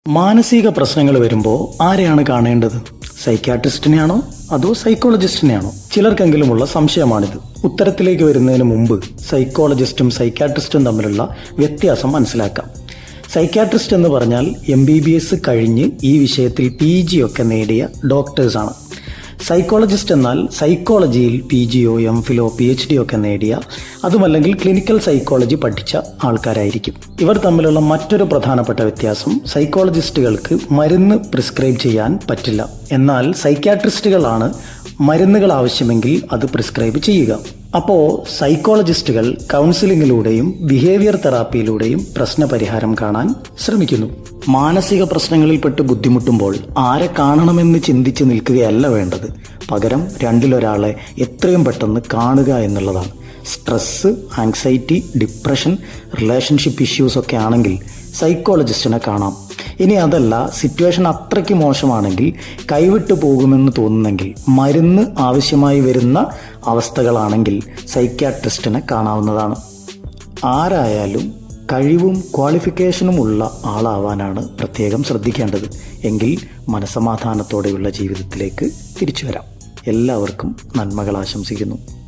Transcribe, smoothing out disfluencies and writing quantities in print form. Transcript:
മാനസിക പ്രശ്നങ്ങൾ വരുമ്പോൾ ആരെയാണ് കാണേണ്ടത്? സൈക്യാട്രിസ്റ്റിനെയാണോ അതോ സൈക്കോളജിസ്റ്റിനെയാണോ? ചിലർക്കെങ്കിലുമുള്ള സംശയമാണിത്. ഉത്തരത്തിലേക്ക് വരുന്നതിന് മുമ്പ് സൈക്കോളജിസ്റ്റും സൈക്യാട്രിസ്റ്റും തമ്മിലുള്ള വ്യത്യാസം മനസ്സിലാക്കാം. സൈക്യാട്രിസ്റ്റ് എന്ന് പറഞ്ഞാൽ MBBS കഴിഞ്ഞ് ഈ വിഷയത്തിൽ PG ഒക്കെ നേടിയ ഡോക്ടേഴ്സാണ്. സൈക്കോളജിസ്റ്റ് എന്നാൽ സൈക്കോളജിയിൽ PGയോ MPhilോ PhD ഒക്കെ നേടിയ, അതുമല്ലെങ്കിൽ ക്ലിനിക്കൽ സൈക്കോളജി പഠിച്ച ആൾക്കാരായിരിക്കും. ഇവർ തമ്മിലുള്ള മറ്റൊരു പ്രധാനപ്പെട്ട വ്യത്യാസം, സൈക്കോളജിസ്റ്റുകൾക്ക് മരുന്ന് പ്രിസ്ക്രൈബ് ചെയ്യാൻ പറ്റില്ല. എന്നാൽ സൈക്യാട്രിസ്റ്റുകളാണ് മരുന്നുകൾ ആവശ്യമെങ്കിൽ അത് പ്രിസ്ക്രൈബ് ചെയ്യുക. അപ്പോൾ സൈക്കോളജിസ്റ്റുകൾ കൗൺസിലിങ്ങിലൂടെയും ബിഹേവിയർ തെറാപ്പിയിലൂടെയും പ്രശ്നപരിഹാരം കാണാൻ ശ്രമിക്കുന്നു. മാനസിക പ്രശ്നങ്ങളിൽപ്പെട്ട് ബുദ്ധിമുട്ടുമ്പോൾ ആരെ കാണണമെന്ന് ചിന്തിച്ച് നിൽക്കുകയല്ല വേണ്ടത്. പകരം രണ്ടിലൊരാളെ എത്രയും പെട്ടെന്ന് കാണുക എന്നുള്ളതാണ്. Stress, anxiety, depression, relationship issues ഒക്കെ ആണെങ്കിൽ സൈക്കോളജിസ്റ്റിനെ കാണാം. ഇനി അതല്ല, സിറ്റുവേഷൻ അത്രയ്ക്ക് മോശമാണെങ്കിൽ, കൈവിട്ടു പോകുമെന്ന് തോന്നുന്നെങ്കിൽ, മരുന്ന് ആവശ്യമായി വരുന്ന അവസ്ഥകളാണെങ്കിൽ സൈക്യാട്രിസ്റ്റിനെ കാണാവുന്നതാണ്. ആരായാലും കഴിവും ക്വാളിഫിക്കേഷനും ഉള്ള ആളാവാനാണ് പ്രത്യേകം ശ്രദ്ധിക്കേണ്ടത്. എങ്കിൽ മനസമാധാനത്തോടെയുള്ള ജീവിതത്തിലേക്ക് തിരിച്ചു വരാം. എല്ലാവർക്കും നന്മകൾ ആശംസിക്കുന്നു.